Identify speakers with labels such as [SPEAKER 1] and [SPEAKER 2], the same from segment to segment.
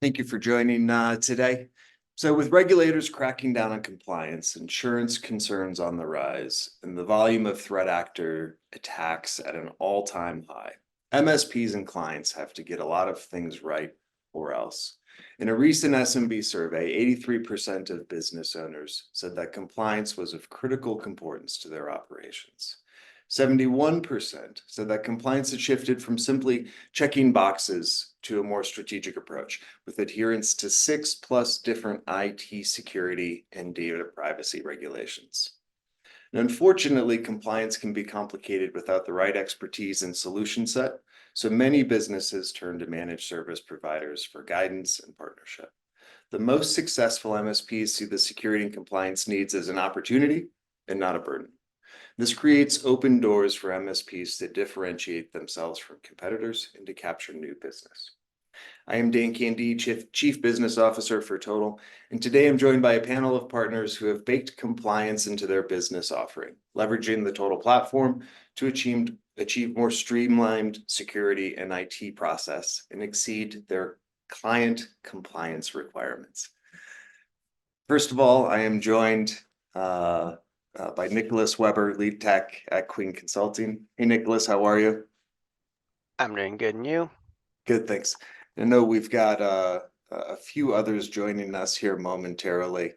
[SPEAKER 1] Thank you for joining today. So, with regulators cracking down on compliance, insurance concerns on the rise, and the volume of threat actor attacks at an all-time high, MSPs and clients have to get a lot of things right or else. In a recent SMB survey, 83% of business owners said that compliance was of critical importance to their operations. 71% said that compliance had shifted from simply checking boxes to a more strategic approach, with adherence to 6+ different IT security and data privacy regulations. And unfortunately, compliance can be complicated without the right expertise and solution set, so many businesses turn to managed service providers for guidance and partnership. The most successful MSPs see the security and compliance needs as an opportunity and not a burden. This creates open doors for MSPs to differentiate themselves from competitors and to capture new business. I am Dan Candy, Chief Business Officer for Todyl, and today I'm joined by a panel of partners who have baked compliance into their business offering, leveraging the Todyl Platform to achieve more streamlined security and IT process and exceed their client compliance requirements. First of all, I am joined by Nicholas Weber, Lead Tech at Queen Consulting. Hey, Nicholas, how are you?
[SPEAKER 2] I'm doing good, and you?
[SPEAKER 1] Good, thanks. I know we've got a few others joining us here momentarily.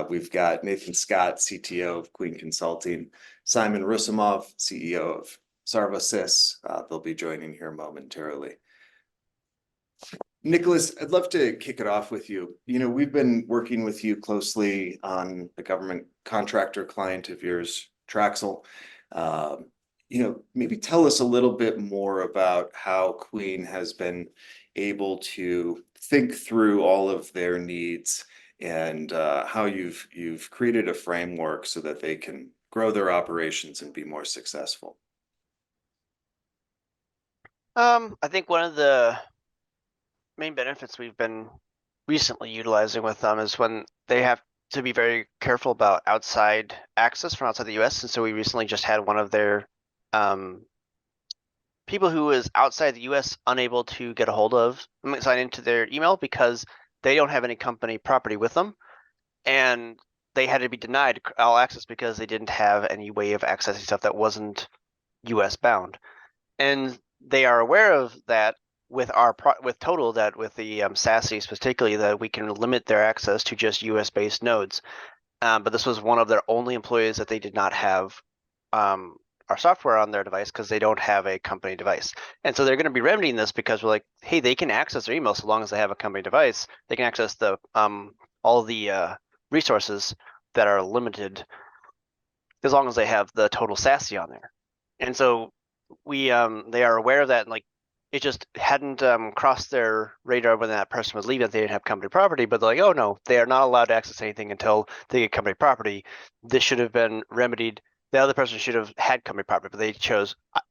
[SPEAKER 1] We've got Nathan Scott, CTO of Queen Consulting, Simon Rusimov, CEO of SarvaSys. They'll be joining here momentarily. Nicholas, I'd love to kick it off with you. We've been working with you closely on a government contractor client of yours, Traxel. Maybe tell us a little bit more about how Queen has been able to think through all of their needs and how you've created a framework so that they can grow their operations and be more successful.
[SPEAKER 2] I think one of the main benefits we've been recently utilizing with them is when they have to be very careful about outside access from outside the US. And so we recently just had one of their people who is outside the US unable to get a hold of, sign into their email because they don't have any company property with them. And they had to be denied all access because they didn't have any way of accessing stuff that wasn't US bound. And they are aware of that with Todyl, that with the SASEs particularly, that we can limit their access to just US-based nodes. But this was one of their only employees that they did not have our software on their device because they don't have a company device. And so they're going to be remedying this because we're like, hey, they can access their email so long as they have a company device. They can access the all the resources that are limited as long as they have the Total SASE on there. And so they are aware of that, and like it just hadn't crossed their radar when that person was leaving that they didn't have company property, but they're like, oh no, they are not allowed to access anything until they get company property. This should have been remedied. The other person should have had company property, but they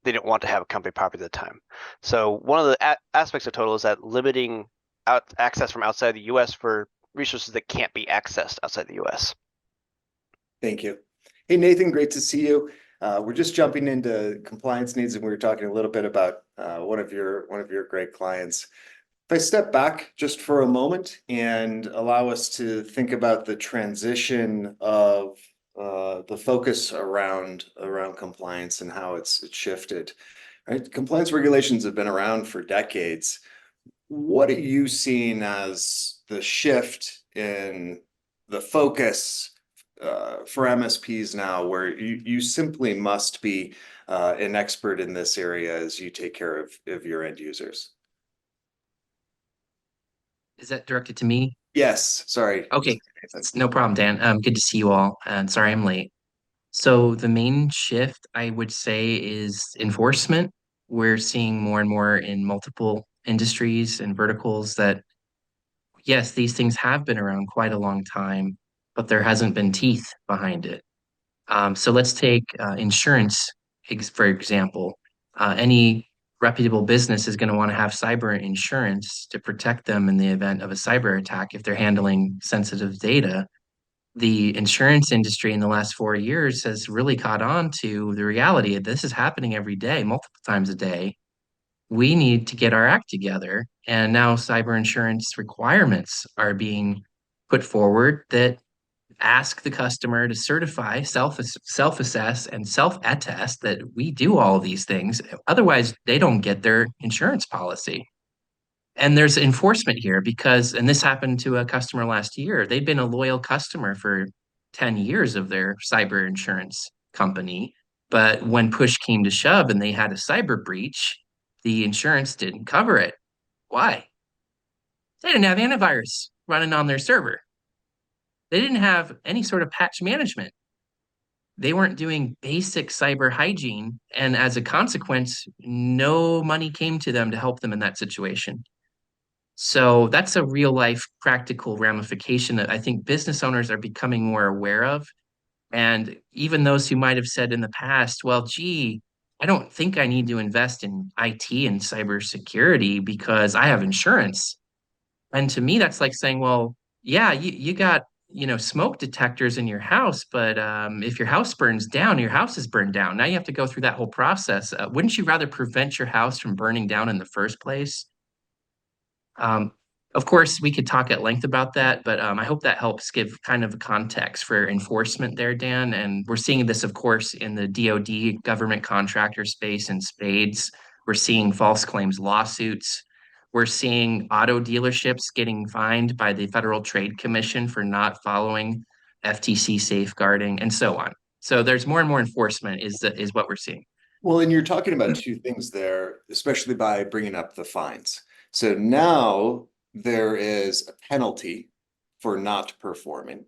[SPEAKER 2] didn't want to have a company property at the time. So one of the aspects of Total is that limiting access from outside the US for resources that can't be accessed outside the US.
[SPEAKER 1] Thank you. Hey, Nathan, great to see you. We're just jumping into compliance needs, and we were talking a little bit about one of your great clients. If I step back just for a moment and allow us to think about the transition of the focus around compliance and how it's shifted, right? Compliance regulations have been around for decades. What are you seeing as the shift in the focus for MSPs now, where you simply must be an expert in this area as you take care of your end users?
[SPEAKER 3] Is that directed to me?
[SPEAKER 1] Yes, sorry.
[SPEAKER 3] Okay,
[SPEAKER 1] Nathan.
[SPEAKER 3] no problem, Dan. Good to see you all, and sorry I'm late. So the main shift I would say is enforcement. We're seeing more and more in multiple industries and verticals that, yes, these things have been around quite a long time, but there hasn't been teeth behind it. So let's take insurance, for example. Any reputable business is going to want to have cyber insurance to protect them in the event of a cyber attack if they're handling sensitive data. The insurance industry in the last 4 years has really caught on to the reality of this is happening every day, multiple times a day. we need to get our act together. And now cyber insurance requirements are being put forward that ask the customer to certify, self-assess, and self-attest that we do all of these things. Otherwise, they don't get their insurance policy. And there's enforcement here because, and this happened to a customer last year. They'd been a loyal customer for 10 years of their cyber insurance company. But when push came to shove and they had a cyber breach, the insurance didn't cover it. Why? They didn't have antivirus running on their server. They didn't have any sort of patch management. They weren't doing basic cyber hygiene. And as a consequence, no money came to them to help them in that situation. So that's a real life practical ramification that I think business owners are becoming more aware of. And even those who might have said in the past, well, gee, I don't think I need to invest in IT and cybersecurity because I have insurance. And to me, that's like saying, well, yeah, you got, smoke detectors in your house, but if your house burns down, your house is burned down. Now you have to go through that whole process. Wouldn't you rather prevent your house from burning down in the first place? Um, of course, we could talk at length about that, but I hope that helps give kind of a context for enforcement there, Dan. And we're seeing this, of course, in the DoD government contractor space in spades. We're seeing false claims lawsuits. We're seeing auto dealerships getting fined by the Federal Trade Commission for not following FTC safeguarding, and so on. So there's more and more enforcement is what we're seeing.
[SPEAKER 1] Well, and you're talking about two things there, especially by bringing up the fines. So now there is a penalty for not performing.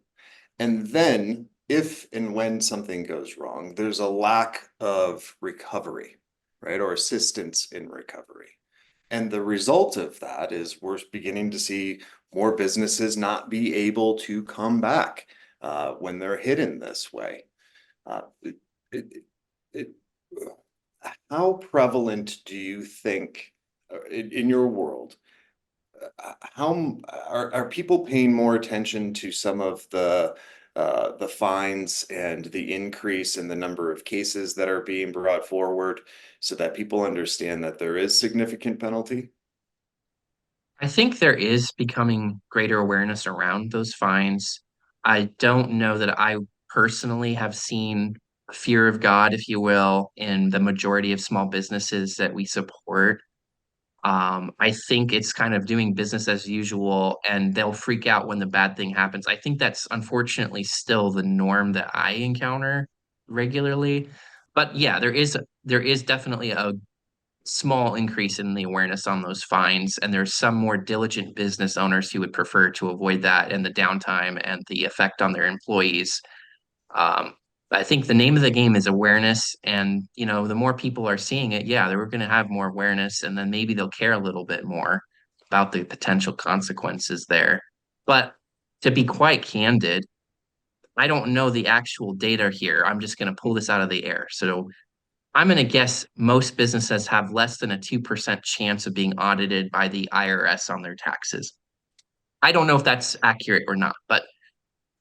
[SPEAKER 1] And then if and when something goes wrong, there's a lack of recovery, right? Or assistance in recovery. And the result of that is we're beginning to see more businesses not be able to come back when they're hit in this way. Uh, it, it, it, how prevalent do you think in your world, how are people paying more attention to some of the fines and the increase in the number of cases that are being brought forward so that people understand that there is significant penalty?
[SPEAKER 3] I think there is becoming greater awareness around those fines. I don't know that I personally have seen fear of God, if you will, in the majority of small businesses that we support. I think it's kind of doing business as usual, and they'll freak out when the bad thing happens. I think that's unfortunately still the norm that I encounter regularly. But yeah, there is definitely a small increase in the awareness on those fines, and there's some more diligent business owners who would prefer to avoid that and the downtime and the effect on their employees. Um, but I think the name of the game is awareness, and the more people are seeing it, yeah, they're going to have more awareness, and then maybe they'll care a little bit more about the potential consequences there. But to be quite candid, I don't know the actual data here. I'm just going to pull this out of the air. So I'm going to guess most businesses have less than a 2% chance of being audited by the IRS on their taxes. I don't know if that's accurate or not, but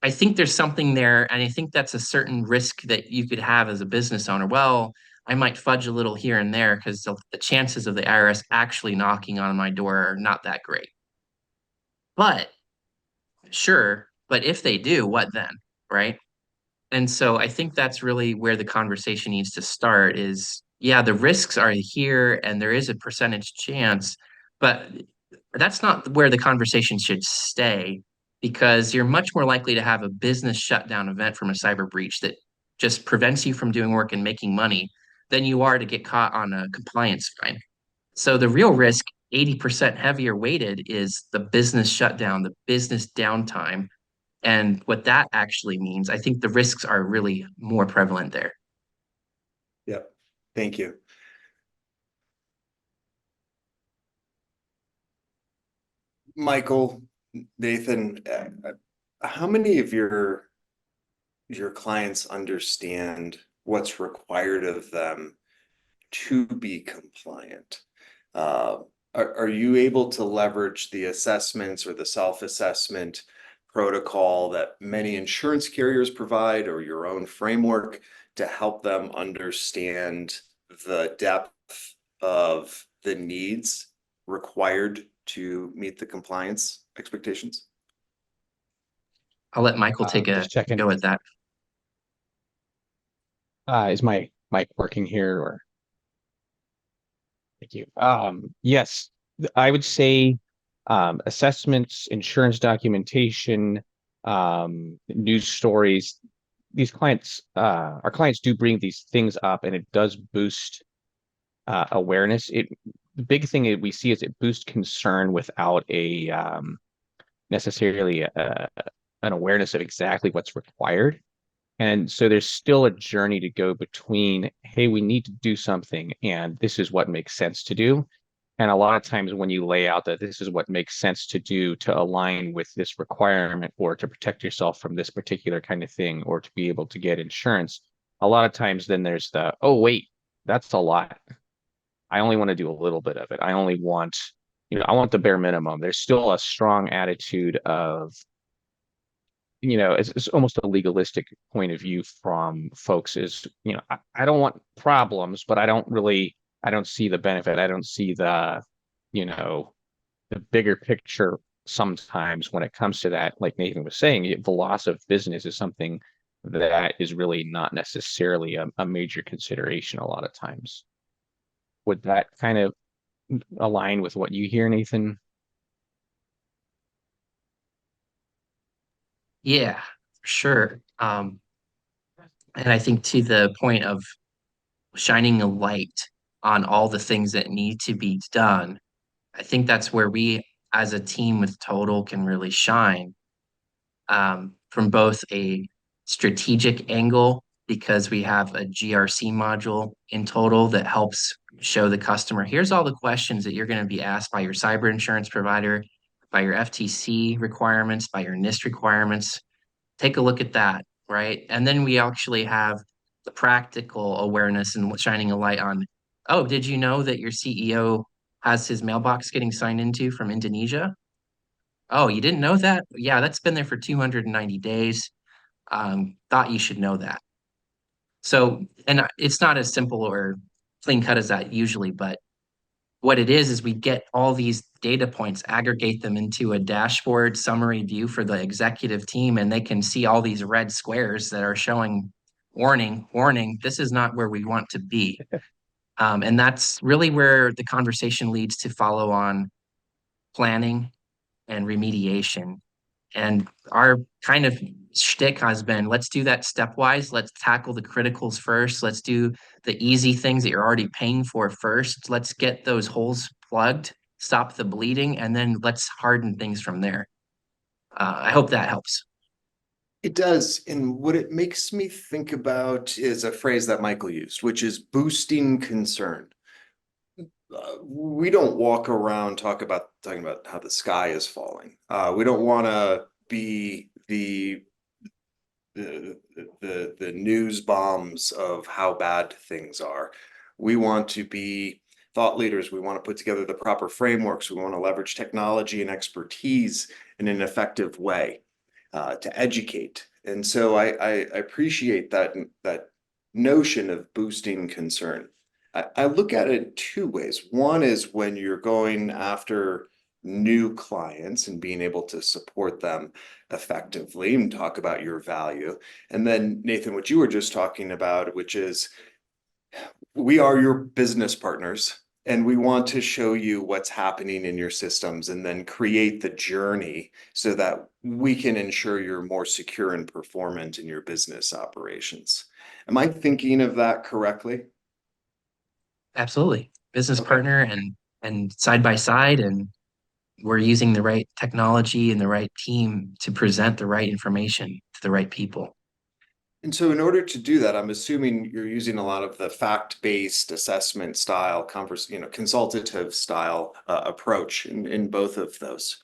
[SPEAKER 3] I think there's something there. And I think that's a certain risk that you could have as a business owner. Well, I might fudge a little here and there because the chances of the IRS actually knocking on my door are not that great. But sure, but if they do, what then? Right. And so I think that's really where the conversation needs to start is, yeah, the risks are here and there is a percentage chance, but that's not where the conversation should stay because you're much more likely to have a business shutdown event from a cyber breach that just prevents you from doing work and making money than you are to get caught on a compliance fine. So the real risk, 80% heavier weighted, is the business shutdown, the business downtime, and what that actually means. I think the risks are really more prevalent there.
[SPEAKER 1] Yep. Thank you. Michael, Nathan, how many of your clients understand what's required of them to be compliant? Uh, are you able to leverage the assessments or the self-assessment protocol that many insurance carriers provide or your own framework to help them understand the depth of the needs required to meet the compliance expectations?
[SPEAKER 3] I'll let Michael take a
[SPEAKER 4] Just checking.
[SPEAKER 3] go at that.
[SPEAKER 4] Is my mic working here or thank you. Yes, I would say assessments, insurance documentation, news stories. These clients, our clients do bring these things up, and it does boost awareness. The big thing that we see is it boosts concern without a necessarily an awareness of exactly what's required. And so there's still a journey to go between, hey, we need to do something, and this is what makes sense to do. And a lot of times when you lay out that this is what makes sense to do to align with this requirement or to protect yourself from this particular kind of thing or to be able to get insurance, a lot of times then there's the, oh, wait, that's a lot. I only want to do a little bit of it. I only want, I want the bare minimum. There's still a strong attitude of, it's almost a legalistic point of view from folks is, I don't want problems, but I don't see the benefit. I don't see you know, the bigger picture sometimes when it comes to that. Like Nathan was saying, the loss of business is something that is really not necessarily a major consideration a lot of times. Would that kind of align with what you hear, Nathan?
[SPEAKER 3] Yeah, for sure. And I think to the point of shining a light on all the things that need to be done, I think that's where we as a team with Total can really shine, from both a strategic angle, because we have a GRC module in Total that helps show the customer, here's all the questions that you're going to be asked by your cyber insurance provider, by your FTC requirements, by your NIST requirements. Take a look at that, right? And then we actually have the practical awareness and shining a light on, oh, did you know that your CEO has his mailbox getting signed into from Indonesia? Oh, you didn't know that? Yeah, that's been there for 290 days. Thought you should know that. So, and it's not as simple or clean cut as that usually, but what it is we get all these data points, aggregate them into a dashboard summary view for the executive team, and they can see all these red squares that are showing warning, warning, this is not where we want to be. And that's really where the conversation leads to follow on planning and remediation. And our kind of shtick has been, let's do that stepwise. Let's tackle the criticals first. Let's do the easy things that you're already paying for first. Let's get those holes plugged, stop the bleeding, and then let's harden things from there. I hope that helps.
[SPEAKER 1] It does. And what it makes me think about is a phrase that Michael used, which is boosting concern. We don't walk around talking about how the sky is falling. We don't want to be the news bombs of how bad things are. We want to be thought leaders. We want to put together the proper frameworks. We want to leverage technology and expertise in an effective way to educate. And so I appreciate that notion of boosting concern. I look at it two ways. One is when you're going after new clients and being able to support them effectively and talk about your value. And then Nathan, what you were just talking about, which is we are your business partners and we want to show you what's happening in your systems and then create the journey so that we can ensure you're more secure and performant in your business operations. Am I thinking of that correctly?
[SPEAKER 3] Absolutely. Business
[SPEAKER 1] Okay.
[SPEAKER 3] partner and side by side, and we're using the right technology and the right team to present the right information to the right people.
[SPEAKER 1] And so in order to do that, I'm assuming you're using a lot of the fact-based assessment style, consultative style approach in both of those.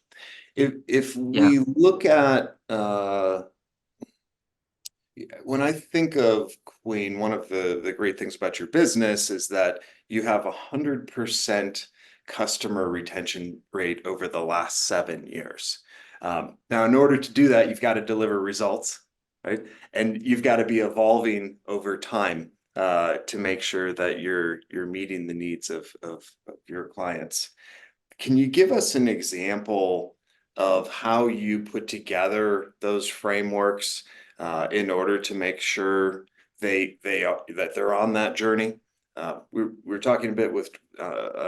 [SPEAKER 1] If
[SPEAKER 3] Yeah,
[SPEAKER 1] we look at when I think of Queen, one of the great things about your business is that you have 100% customer retention rate over the last 7 years. Now, in order to do that, you've got to deliver results, right? And you've got to be evolving over time. to make sure that you're meeting the needs of your clients. Can you give us an example of how you put together those frameworks in order to make sure that they're on that journey? We're talking a bit with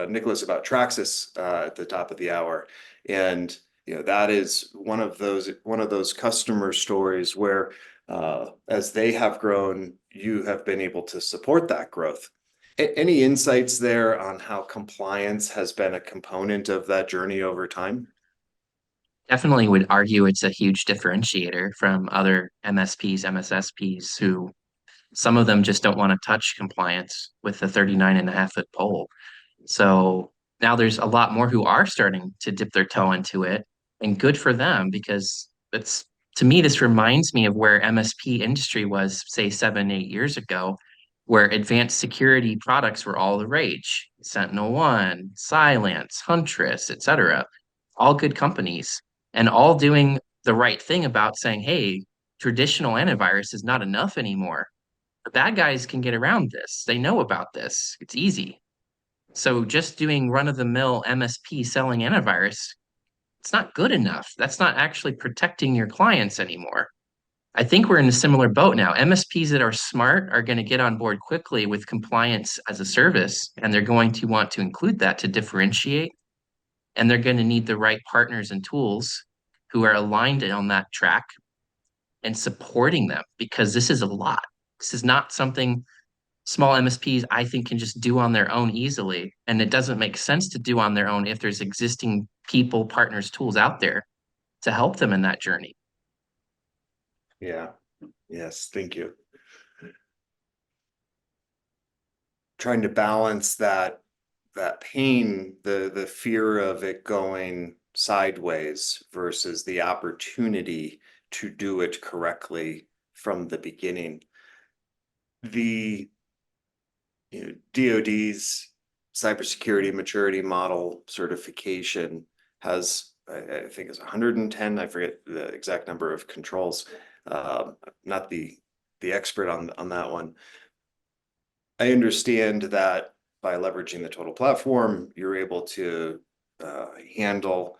[SPEAKER 1] Nicholas about Traxxas at the top of the hour, and that is one of those customer stories where as they have grown, you have been able to support that growth. Any insights there on how compliance has been a component of that journey over time?
[SPEAKER 3] Definitely would argue it's a huge differentiator from other MSPs, MSSPs who some of them just don't want to touch compliance with the 39.5 foot pole. So now there's a lot more who are starting to dip their toe into it, and good for them because it's to me, this reminds me of where MSP industry was, say, 7, 8 years ago, where advanced security products were all the rage. SentinelOne, Cylance, Huntress, etc. All good companies and all doing the right thing about saying, hey, traditional antivirus is not enough anymore. The bad guys can get around this. They know about this. It's easy. So just doing run-of-the-mill MSP selling antivirus, it's not good enough. That's not actually protecting your clients anymore. I think we're in a similar boat now. MSPs that are smart are going to get on board quickly with compliance as a service, and they're going to want to include that to differentiate. And they're going to need the right partners and tools who are aligned on that track and supporting them because this is a lot. This is not something small MSPs, I think, can just do on their own easily. And it doesn't make sense to do on their own if there's existing people, partners, tools out there to help them in that journey.
[SPEAKER 1] Yeah. Yes, thank you. Trying to balance that pain, the fear of it going sideways versus the opportunity to do it correctly from the beginning. The DoD's cybersecurity maturity model certification has, I think it's 110, I forget the exact number of controls. Not the expert on that one. I understand that by leveraging the Todyl platform, you're able to handle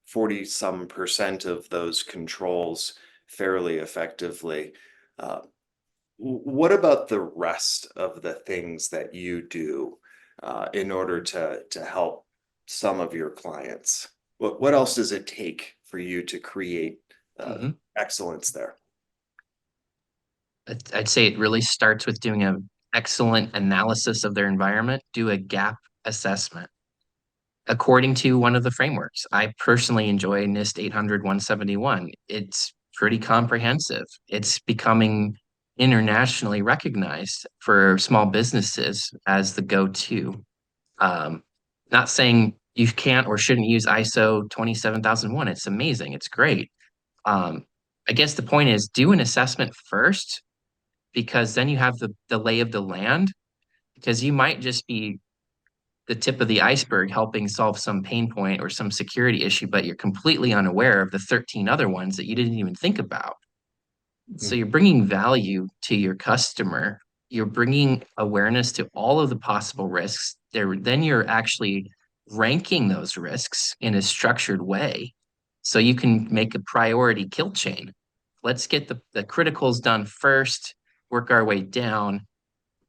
[SPEAKER 1] 40 some percent of those controls fairly effectively. What about the rest of the things that you do in order to help some of your clients? What else does it take for you to create excellence there?
[SPEAKER 3] I'd say it really starts with doing an excellent analysis of their environment, do a gap assessment according to one of the frameworks. I personally enjoy NIST 800-171. It's pretty comprehensive. It's becoming internationally recognized for small businesses as the go-to. Um, Not saying you can't or shouldn't use ISO 27001. It's amazing. It's great. Um, I guess the point is do an assessment first because then you have the lay of the land because you might just be the tip of the iceberg helping solve some pain point or some security issue, but you're completely unaware of the 13 other ones that you didn't even think about. So you're bringing value to your customer. You're bringing awareness to all of the possible risks. Then you're actually ranking those risks in a structured way so you can make a priority kill chain. Let's get the criticals done first, work our way down,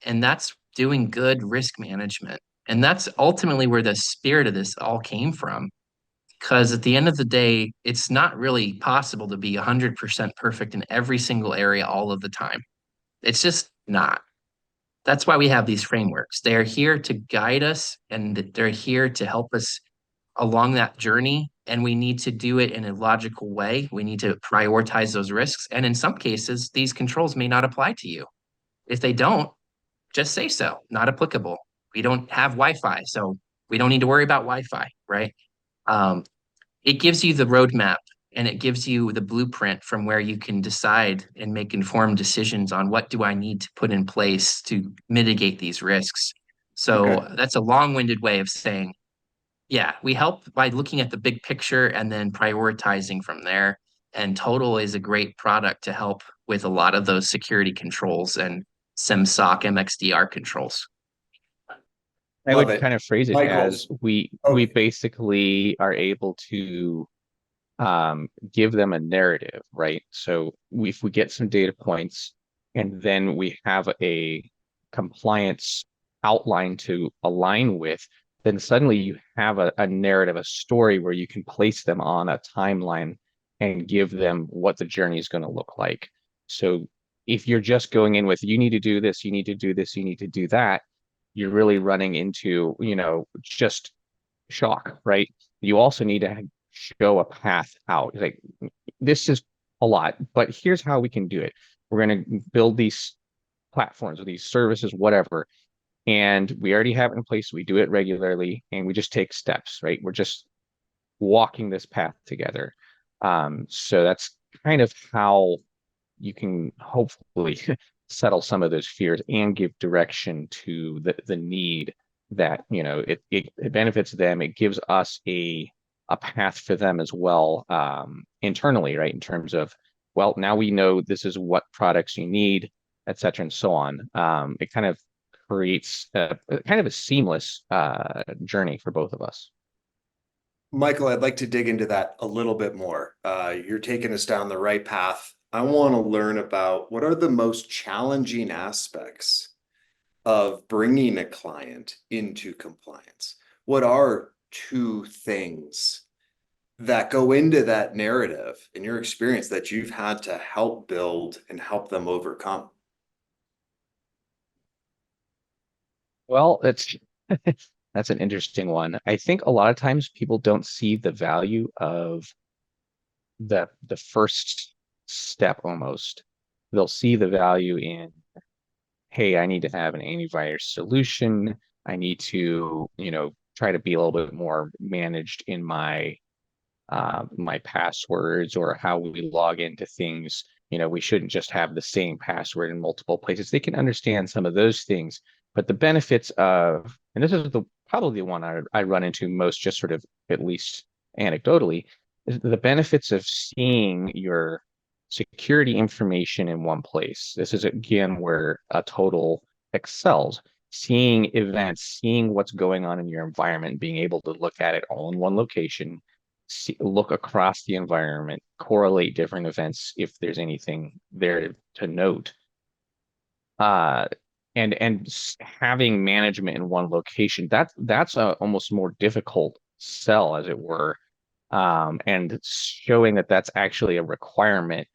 [SPEAKER 3] and that's doing good risk management. And that's ultimately where the spirit of this all came from. Because at the end of the day, it's not really possible to be 100% perfect in every single area all of the time. It's just not. That's why we have these frameworks. They are here to guide us and they're here to help us along that journey. And we need to do it in a logical way. We need to prioritize those risks. And in some cases, these controls may not apply to you. If they don't, just say so, not applicable. We don't have Wi-Fi, so we don't need to worry about Wi-Fi, right? Um, it gives you the roadmap and it gives you the blueprint from where you can decide and make informed decisions on what do I need to put in place to mitigate these risks.
[SPEAKER 1] Okay.
[SPEAKER 3] So that's a long-winded way of saying, yeah, we help by looking at the big picture and then prioritizing from there. And Total is a great product to help with a lot of those security controls and SIMSOC MXDR controls.
[SPEAKER 4] I
[SPEAKER 1] Love
[SPEAKER 4] would
[SPEAKER 1] it.
[SPEAKER 4] kind of phrase it
[SPEAKER 1] Michael.
[SPEAKER 4] as we
[SPEAKER 1] Oh,
[SPEAKER 4] basically are able to give them a narrative, right? So if we get some data points and then we have a compliance outline to align with, then suddenly you have a narrative, a story where you can place them on a timeline and give them what the journey is going to look like. So if you're just going in with, you need to do this, you need to do this, you need to do that, you're really running into, just shock, right? You also need to show a path out. Like, this is a lot, but here's how we can do it. We're going to build these platforms or these services, whatever, and we already have it in place. We do it regularly, and we just take steps, right? We're just walking this path together. So that's kind of how you can hopefully settle some of those fears and give direction to the need that, it benefits them. It gives us a path for them as well, internally, right? In terms of, well, now we know this is what products you need, et cetera, and so on. It kind of creates a kind of a seamless journey for both of us.
[SPEAKER 1] Michael, I'd like to dig into that a little bit more. You're taking us down the right path. I want to learn about what are the most challenging aspects of bringing a client into compliance. What are two things that go into that narrative in your experience that you've had to help build and help them overcome?
[SPEAKER 4] Well, it's that's an interesting one. I think a lot of times people don't see the value of the first step almost. They'll see the value in, hey, I need to have an antivirus solution. I need to, try to be a little bit more managed in my passwords or how we log into things. We shouldn't just have the same password in multiple places. They can understand some of those things, but the benefits of, and this is probably the one I run into most, just sort of at least anecdotally, is the benefits of seeing your security information in one place. This is again where a Total excels. Seeing events, seeing what's going on in your environment, being able to look at it all in one location, look across the environment, correlate different events if there's anything there to note. Uh, and having management in one location, that's a almost more difficult sell, as it were. And showing that that's actually a requirement.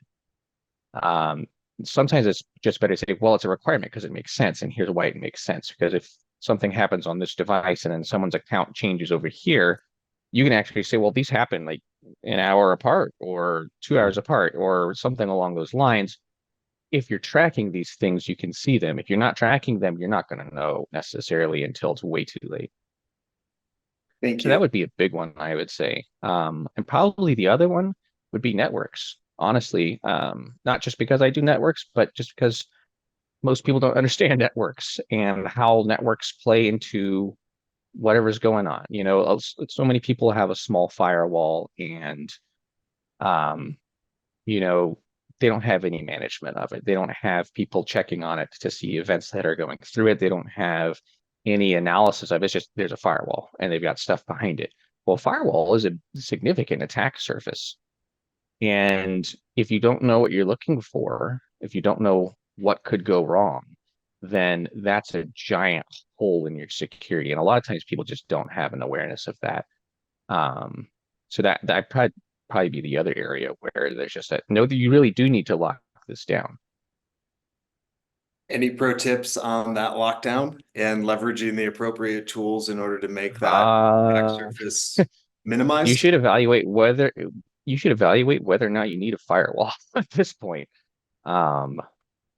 [SPEAKER 4] Um, Sometimes it's just better to say, well, it's a requirement because it makes sense, and here's why it makes sense. Because if something happens on this device and then someone's account changes over here, you can actually say, well, these happen like an hour apart or 2 hours apart or something along those lines. If you're tracking these things, you can see them. If you're not tracking them, you're not going to know necessarily until it's way too late.
[SPEAKER 1] Thank
[SPEAKER 4] So that
[SPEAKER 1] you.
[SPEAKER 4] would be a big one, I would say. And probably the other one would be networks. Honestly, not just because I do networks, but just because most people don't understand networks and how networks play into whatever's going on. So many people have a small firewall and, um, you know, they don't have any management of it. They don't have people checking on it to see events that are going through it. They don't have any analysis of it. It's just there's a firewall and they've got stuff behind it. Well, firewall is a significant attack surface. And if you don't know what you're looking for, if you don't know what could go wrong, then that's a giant hole in your security. And a lot of times people just don't have an awareness of that. Um, so that probably be the other area where there's just that know that you really do need to lock this down.
[SPEAKER 1] Any pro tips on that lockdown and leveraging the appropriate tools in order to make that attack
[SPEAKER 4] Uh,
[SPEAKER 1] surface
[SPEAKER 4] you
[SPEAKER 1] minimized?
[SPEAKER 4] should evaluate whether or not you need a firewall at this point. Um,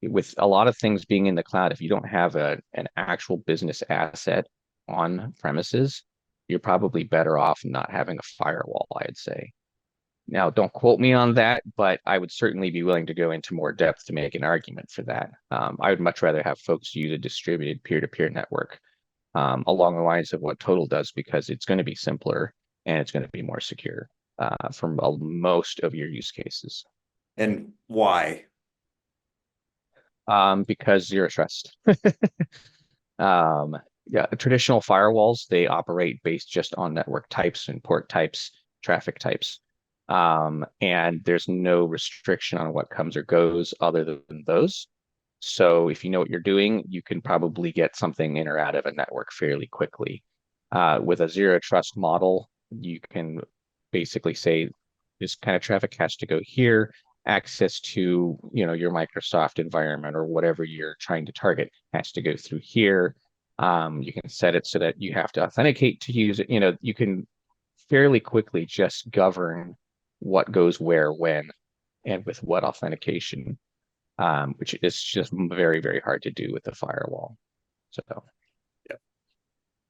[SPEAKER 4] with a lot of things being in the cloud, if you don't have an actual business asset on premises, you're probably better off not having a firewall, I'd say. Now, don't quote me on that, but I would certainly be willing to go into more depth to make an argument for that. I would much rather have folks use a distributed peer-to-peer network, along the lines of what Total does, because it's going to be simpler and it's going to be more secure for most of your use cases.
[SPEAKER 1] And why?
[SPEAKER 4] Because zero trust. Yeah, traditional firewalls, they operate based just on network types and port types, traffic types. And there's no restriction on what comes or goes other than those. So if you know what you're doing, you can probably get something in or out of a network fairly quickly. With a zero trust model, you can basically say this kind of traffic has to go here. Access to, your Microsoft environment or whatever you're trying to target has to go through here. You can set it so that you have to authenticate to use it. You can fairly quickly just govern what goes where, when, and with what authentication, which is just very, very hard to do with the firewall. So,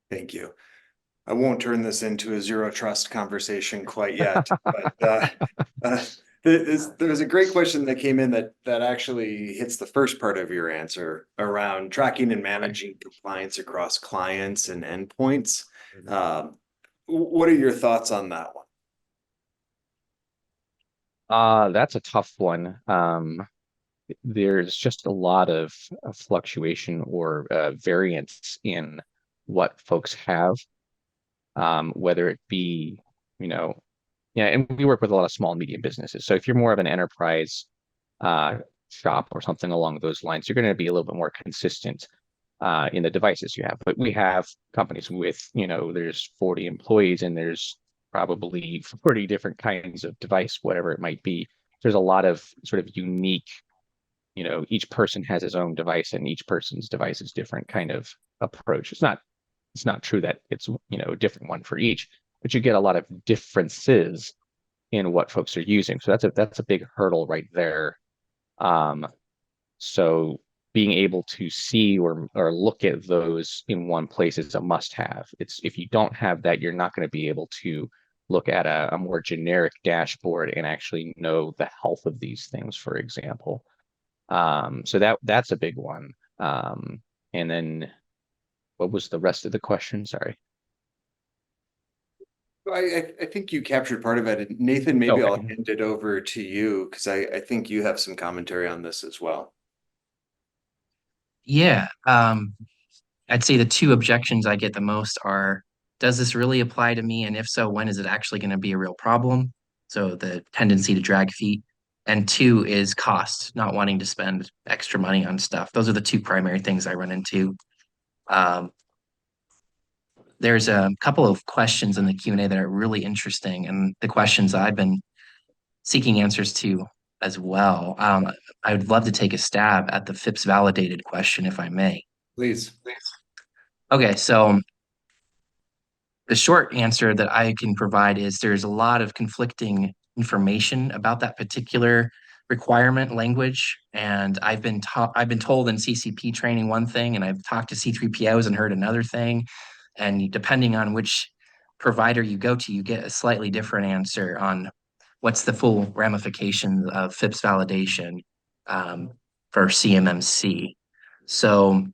[SPEAKER 1] Thank you. I won't turn this into a zero trust conversation quite yet, but there's a great question that came in that actually hits the first part of your answer around tracking and managing compliance across clients and endpoints. What are your thoughts on that one?
[SPEAKER 4] that's a tough one. There's just a lot of fluctuation or variance in what folks have, whether it be, yeah, and we work with a lot of small and medium businesses. So if you're more of an enterprise uh, shop or something along those lines, you're going to be a little bit more consistent in the devices you have. But we have companies with, there's 40 employees and there's probably 40 different kinds of device, whatever it might be. There's a lot of sort of unique, each person has his own device and each person's device is different kind of approach. It's not true that it's, a different one for each, but you get a lot of differences in what folks are using. So that's a big hurdle right there. So being able to see or look at those in one place is a must-have. It's if you don't have that, you're not going to be able to look at a more generic dashboard and actually know the health of these things, for example. So that's a big one. And then what was the rest of the question? Sorry.
[SPEAKER 1] I think you captured part of it. Nathan, maybe I'll
[SPEAKER 4] Okay.
[SPEAKER 1] hand it over to you because I think you have some commentary on this as well.
[SPEAKER 3] Yeah. I'd say the two objections I get the most are, does this really apply to me? And if so, when is it actually going to be a real problem? So the tendency to drag feet. And two is cost, not wanting to spend extra money on stuff. Those are the two primary things I run into. Um, there's a couple of questions in the Q&A that are really interesting, and the questions I've been seeking answers to as well. I would love to take a stab at the FIPS validated question, if I may.
[SPEAKER 1] Please.
[SPEAKER 3] Okay, so the short answer that I can provide is there's a lot of conflicting information about that particular requirement language. And I've been told in CCP training one thing, and I've talked to C3POs and heard another thing. And depending on which provider you go to, you get a slightly different answer on what's the full ramifications of FIPS validation for CMMC. So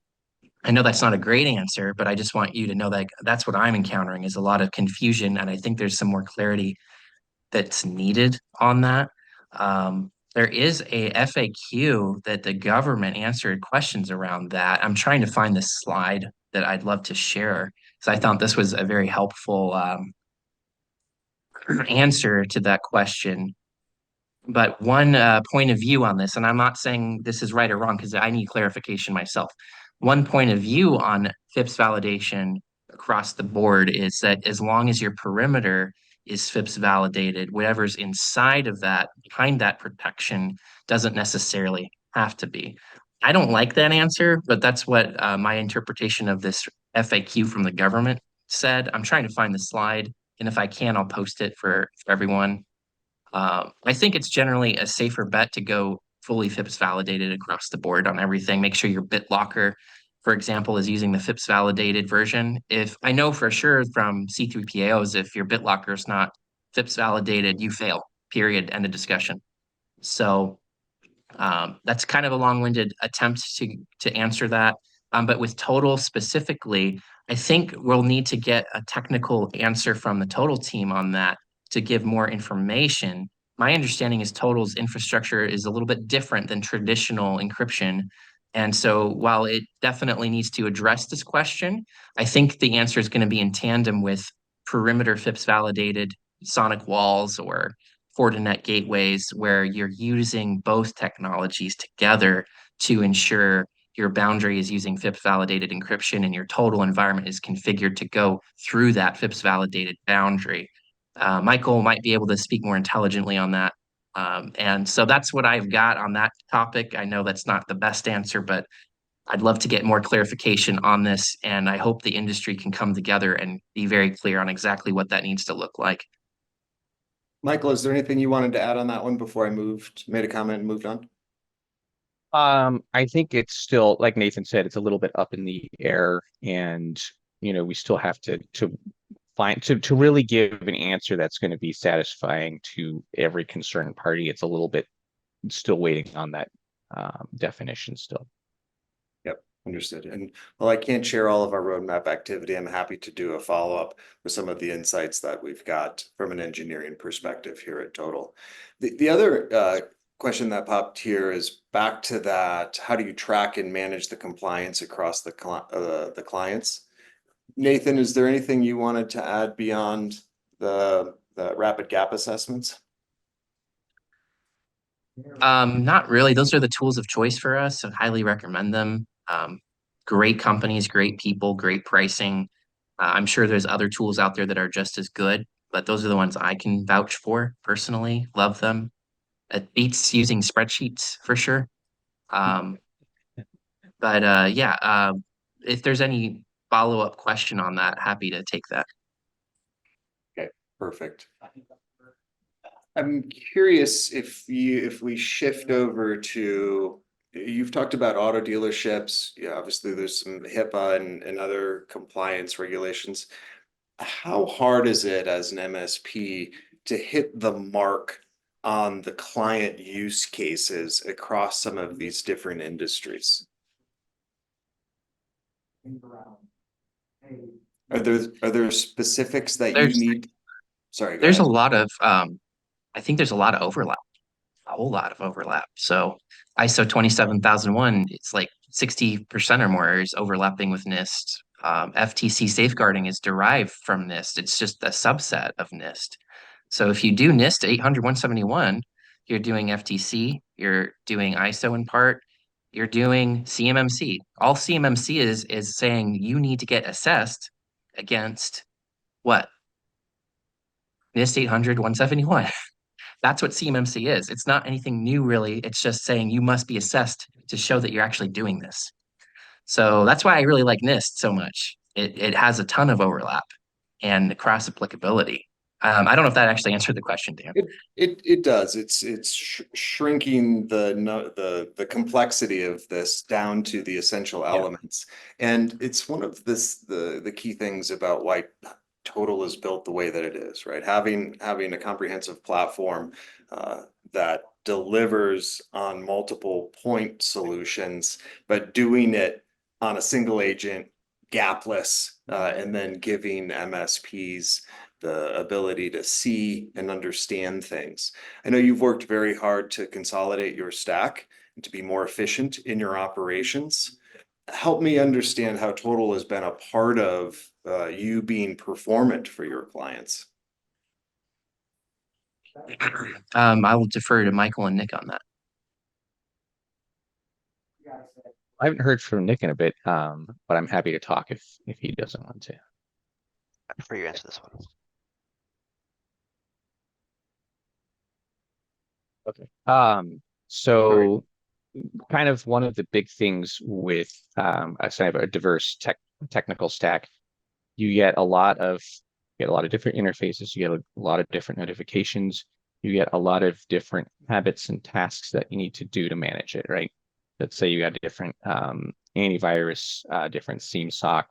[SPEAKER 3] I know that's not a great answer, but I just want you to know that that's what I'm encountering is a lot of confusion, and I think there's some more clarity that's needed on that. There is a FAQ that the government answered questions around that. I'm trying to find this slide that I'd love to share because I thought this was a very helpful answer to that question. But one point of view on this, and I'm not saying this is right or wrong because I need clarification myself. One point of view on FIPS validation across the board is that as long as your perimeter is FIPS validated, whatever's inside of that, behind that protection, doesn't necessarily have to be. I don't like that answer, but that's what my interpretation of this FAQ from the government said. I'm trying to find the slide, and if I can, I'll post it for everyone. I think it's generally a safer bet to go fully FIPS validated across the board on everything. Make sure your BitLocker, for example, is using the FIPS validated version. If I know for sure from C3PAOs, if your BitLocker is not FIPS validated, you fail, period, end of discussion. So that's kind of a long-winded attempt to answer that. But with Total specifically, I think we'll need to get a technical answer from the Total team on that to give more information. My understanding is Total's infrastructure is a little bit different than traditional encryption And so while it definitely needs to address this question, I think the answer is going to be in tandem with perimeter FIPS validated sonic walls or Fortinet gateways, where you're using both technologies together to ensure your boundary is using FIPS validated encryption and your total environment is configured to go through that FIPS validated boundary. Michael might be able to speak more intelligently on that. And so that's what I've got on that topic. I know that's not the best answer, but I'd love to get more clarification on this. And I hope the industry can come together and be very clear on exactly what that needs to look like.
[SPEAKER 1] Michael, is there anything you wanted to add on that one before I made a comment and moved on?
[SPEAKER 4] I think it's still, like Nathan said, it's a little bit up in the air, and we still have to find to really give an answer that's going to be satisfying to every concerned party. It's a little bit still waiting on that definition still.
[SPEAKER 1] Yep, understood. And while I can't share all of our roadmap activity, I'm happy to do a follow-up with some of the insights that we've got from an engineering perspective here at Total. The other question that popped here is back to that, how do you track and manage the compliance across the clients? Nathan, is there anything you wanted to add beyond the rapid gap assessments?
[SPEAKER 3] Not really. Those are the tools of choice for us. I highly recommend them. Great companies, great people, great pricing. I'm sure there's other tools out there that are just as good, but those are the ones I can vouch for personally. Love them. It beats using spreadsheets for sure. Um, but yeah, if there's any follow-up question on that, happy to take that.
[SPEAKER 1] Okay, perfect. I'm curious if we shift over to, you've talked about auto dealerships. Yeah, obviously there's some HIPAA and other compliance regulations. How hard is it as an MSP to hit the mark on the client use cases across some of these different industries? Are there specifics that you
[SPEAKER 3] There's
[SPEAKER 1] need? Sorry, go
[SPEAKER 3] there's a
[SPEAKER 1] ahead.
[SPEAKER 3] lot of I think there's a lot of overlap, a whole lot of overlap. So ISO 27001, it's like 60% or more is overlapping with NIST. FTC safeguarding is derived from NIST. It's just a subset of NIST. So if you do NIST 800-171, you're doing FTC, you're doing ISO in part, you're doing CMMC. All CMMC is saying you need to get assessed against what? NIST 800-171. That's what CMMC is. It's not anything new, really. It's just saying you must be assessed to show that you're actually doing this. So that's why I really like NIST so much. It has a ton of overlap and cross applicability. I don't know if that actually answered the question, Dan.
[SPEAKER 1] It does. It's shrinking the complexity of this down to the essential elements. And it's one of the key things about why Total is built the way that it is, right? Having a comprehensive platform that delivers on multiple point solutions, but doing it on a single agent, gapless, and then giving MSPs the ability to see and understand things. I know you've worked very hard to consolidate your stack and to be more efficient in your operations. Help me understand how Total has been a part of you being performant for your clients.
[SPEAKER 3] I will defer to Michael and Nick on that.
[SPEAKER 4] I haven't heard from Nick in a bit, but I'm happy to talk if he doesn't want to.
[SPEAKER 2] I prefer you answer this one.
[SPEAKER 4] Okay. So kind of one of the big things with a kind of a diverse technical stack, you get a lot of different interfaces, you get a lot of different notifications, you get a lot of different habits and tasks that you need to do to manage it, right? Let's say you got different antivirus, different SIEM SOC,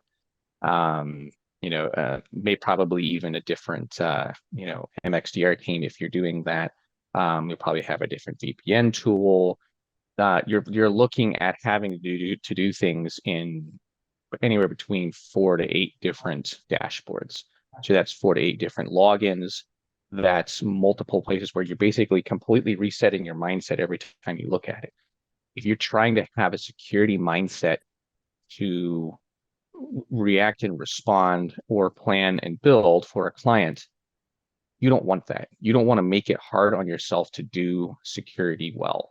[SPEAKER 4] may probably even a different MXDR team if you're doing that. You'll probably have a different VPN tool. You're looking at having to do things in anywhere between 4 to 8 different dashboards. So that's 4 to 8 different logins. That's multiple places where you're basically completely resetting your mindset every time you look at it. if you're trying to have a security mindset to react and respond or plan and build for a client, you don't want that. You don't want to make it hard on yourself to do security well.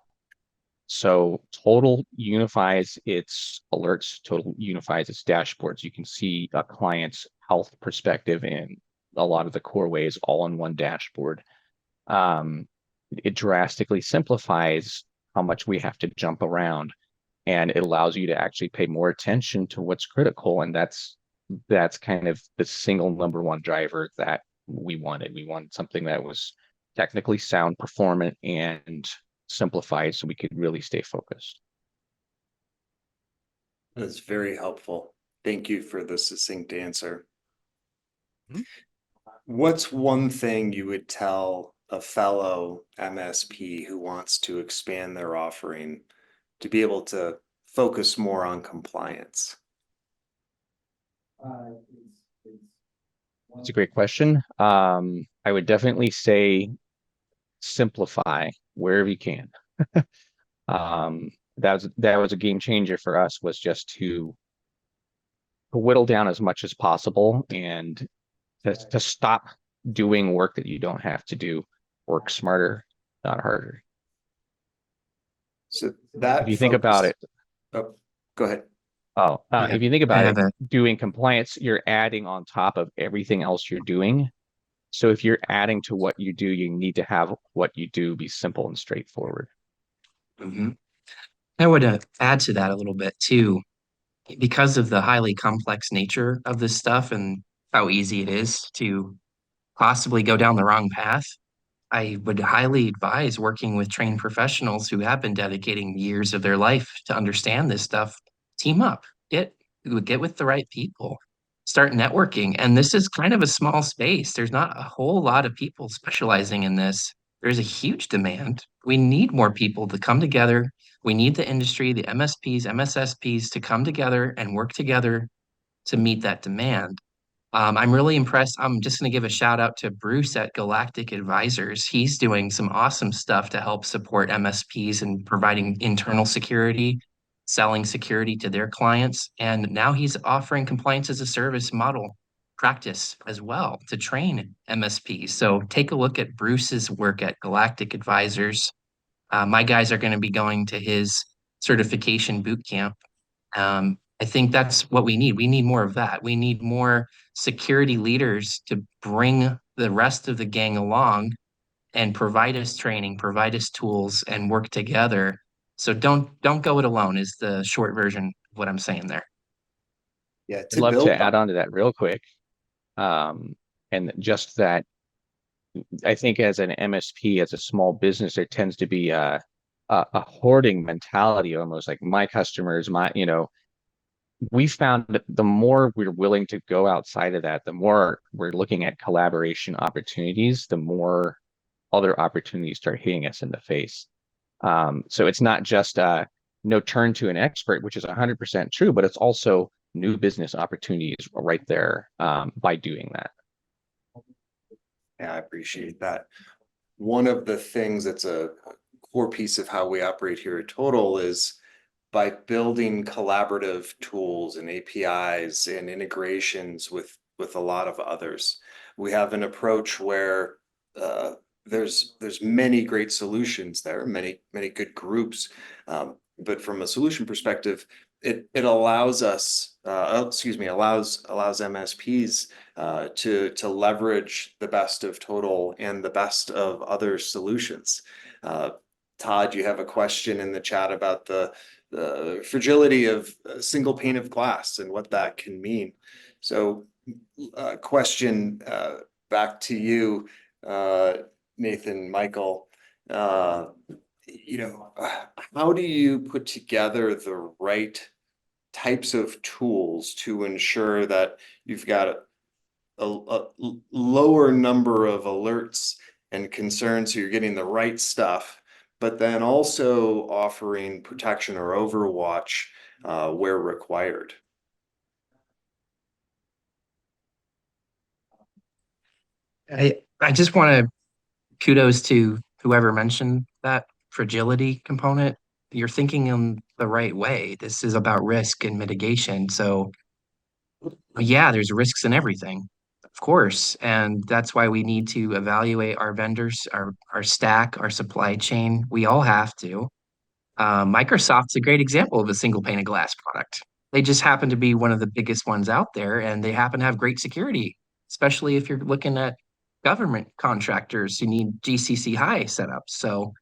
[SPEAKER 4] So Total unifies its alerts, Total unifies its dashboards. You can see a client's health perspective in a lot of the core ways all in one dashboard. It drastically simplifies how much we have to jump around, and it allows you to actually pay more attention to what's critical. And that's kind of the single number one driver that we wanted. We wanted something that was technically sound, performant, and simplified so we could really stay focused.
[SPEAKER 1] That's very helpful. Thank you for the succinct answer.
[SPEAKER 4] Mhm.
[SPEAKER 1] What's one thing you would tell a fellow MSP who wants to expand their offering to be able to focus more on compliance?
[SPEAKER 4] It's a great question. I would definitely say simplify wherever you can. That was a game changer for us, was just to whittle down as much as possible and to stop doing work that you don't have to do. Work smarter, not harder.
[SPEAKER 1] So
[SPEAKER 4] If
[SPEAKER 1] that
[SPEAKER 4] you think about
[SPEAKER 1] focus,
[SPEAKER 4] it,
[SPEAKER 1] oh, go ahead.
[SPEAKER 3] Yeah,
[SPEAKER 4] if you think
[SPEAKER 3] I
[SPEAKER 4] about
[SPEAKER 3] have
[SPEAKER 4] it,
[SPEAKER 3] a
[SPEAKER 4] doing compliance, you're adding on top of everything else you're doing. So if you're adding to what you do, you need to have what you do be simple and straightforward.
[SPEAKER 3] mhm. I would add to that a little bit too, because of the highly complex nature of this stuff and how easy it is to possibly go down the wrong path. I would highly advise working with trained professionals who have been dedicating years of their life to understand this stuff. Team up, get get with the right people, start networking. And this is kind of a small space. There's not a whole lot of people specializing in this. There's a huge demand. We need more people to come together. We need the industry, the MSPs, MSSPs to come together and work together to meet that demand. I'm really impressed. I'm just going to give a shout out to Bruce at Galactic Advisors. He's doing some awesome stuff to help support MSPs and providing internal security, selling security to their clients. And now he's offering compliance as a service model practice as well to train MSPs. So take a look at Bruce's work at Galactic Advisors. My guys are going to be going to his certification boot camp. I think that's what we need. We need more of that. We need more security leaders to bring the rest of the gang along and provide us training, provide us tools, and work together. So don't go it alone is the short version of what I'm saying there.
[SPEAKER 1] Yeah,
[SPEAKER 4] I'd
[SPEAKER 1] to
[SPEAKER 4] love to
[SPEAKER 1] build
[SPEAKER 4] add
[SPEAKER 1] on.
[SPEAKER 4] on to that real quick. And just that, I think as an MSP, as a small business, there tends to be a hoarding mentality, almost like my customers, we found that the more we're willing to go outside of that, the more we're looking at collaboration opportunities, the more other opportunities start hitting us in the face. So it's not just no turn to an expert, which is 100% true, but it's also new business opportunities right there by doing that.
[SPEAKER 1] Yeah, I appreciate that. One of the things that's a core piece of how we operate here at Total is by building collaborative tools and APIs and integrations with a lot of others. We have an approach where uh, there's many great solutions there, many good groups, but from a solution perspective, it allows us, allows MSPs to leverage the best of Total and the best of other solutions. Todd, you have a question in the chat about the fragility of a single pane of glass and what that can mean. So, question back to you, uh, Nathan, Michael. Uh, how do you put together the right types of tools to ensure that you've got a lower number of alerts and concerns so you're getting the right stuff, but then also offering protection or overwatch where required?
[SPEAKER 3] I just want to kudos to whoever mentioned that fragility component. you're thinking in the right way. This is about risk and mitigation. So yeah, there's risks in everything, of course. And that's why we need to evaluate our vendors, our stack, our supply chain. We all have to. Microsoft's a great example of a single pane of glass product. They just happen to be one of the biggest ones out there, and they happen to have great security, especially if you're looking at government contractors who need GCC high setups. So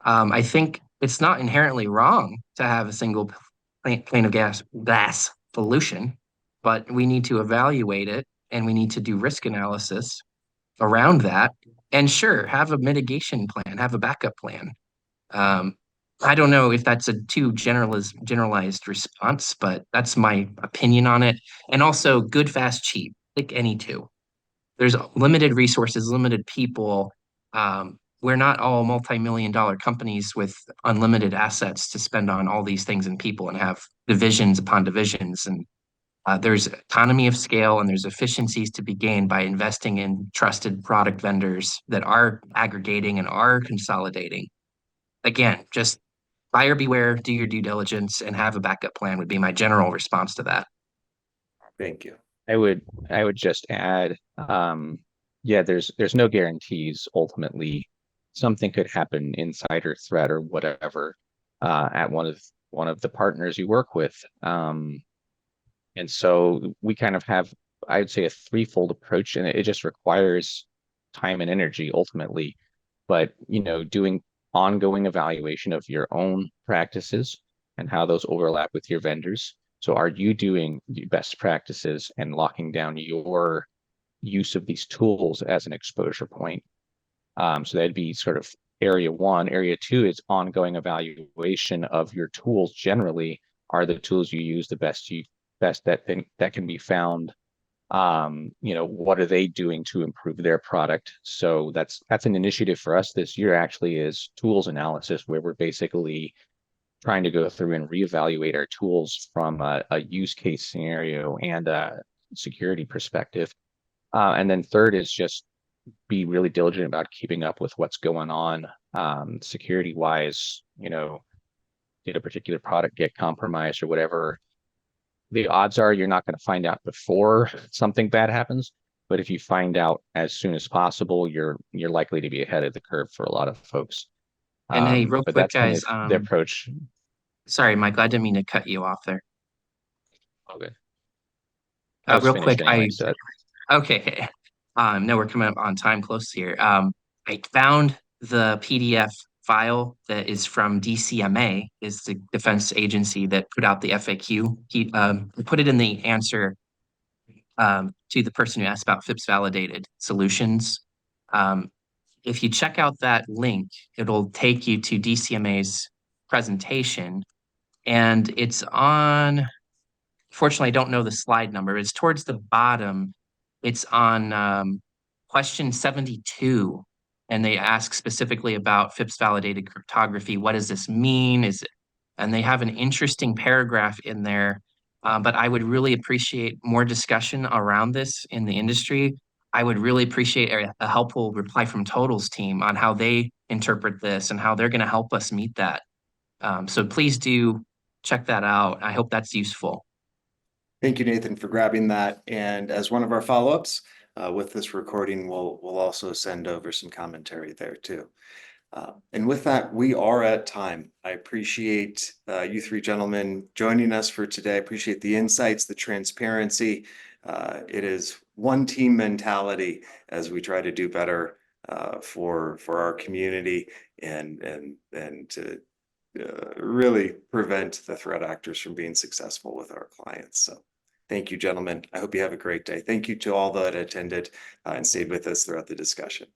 [SPEAKER 3] I think it's not inherently wrong to have a single pane of glass solution, but we need to evaluate it and we need to do risk analysis around that. And sure, have a mitigation plan, have a backup plan. Um, I don't know if that's a too generalized response, but that's my opinion on it. And also good, fast, cheap. Pick any two. There's limited resources, limited people. We're not all multi-million dollar companies with unlimited assets to spend on all these things and people and have divisions upon divisions. And there's economy of scale and there's efficiencies to be gained by investing in trusted product vendors that are aggregating and are consolidating. Again, just buyer beware, do your due diligence, and have a backup plan would be my general response to that.
[SPEAKER 1] Thank you.
[SPEAKER 4] I would just add, yeah, there's no guarantees ultimately. Something could happen, insider threat or whatever, at one of the partners you work with. And so we kind of have, I would say, a threefold approach, and it just requires time and energy ultimately. But doing ongoing evaluation of your own practices and how those overlap with your vendors. So are you doing the best practices and locking down your use of these tools as an exposure point? So that'd be sort of area one. Area two is ongoing evaluation of your tools generally. Are the tools you use the best that can be found? What are they doing to improve their product? So that's an initiative for us this year actually, is tools analysis, where we're basically trying to go through and reevaluate our tools from a use case scenario and a security perspective. And then third is just be really diligent about keeping up with what's going on security wise. Did a particular product get compromised or whatever? The odds are you're not going to find out before something bad happens, but if you find out as soon as possible, you're likely to be ahead of the curve for a lot of folks.
[SPEAKER 3] And hey, real
[SPEAKER 4] But
[SPEAKER 3] quick,
[SPEAKER 4] that's kind
[SPEAKER 3] guys,
[SPEAKER 4] of the approach.
[SPEAKER 3] sorry, Michael, I didn't mean to cut you off there.
[SPEAKER 4] Okay. I was
[SPEAKER 3] Real quick,
[SPEAKER 4] finished anyway, so
[SPEAKER 3] okay. No, we're coming up on time close here. I found the PDF file that is from DCMA, is the defense agency that put out the FAQ. He put it in the answer to the person who asked about FIPS validated solutions. If you check out that link, it'll take you to DCMA's presentation, and it's on. Fortunately, I don't know the slide number. It's towards the bottom. It's on question 72, and they ask specifically about FIPS validated cryptography. What does this mean? And they have an interesting paragraph in there. But I would really appreciate more discussion around this in the industry. I would really appreciate a helpful reply from Todyl's team on how they interpret this and how they're going to help us meet that. So please do check that out. I hope that's useful.
[SPEAKER 1] Thank you, Nathan, for grabbing that. And as one of our follow-ups with this recording, we'll also send over some commentary there too. And with that, we are at time. I appreciate you three gentlemen joining us for today. I appreciate the insights, the transparency. It is one team mentality as we try to do better for our community and to really prevent the threat actors from being successful with our clients. So thank you, gentlemen. I hope you have a great day. Thank you to all that attended and stayed with us throughout the discussion.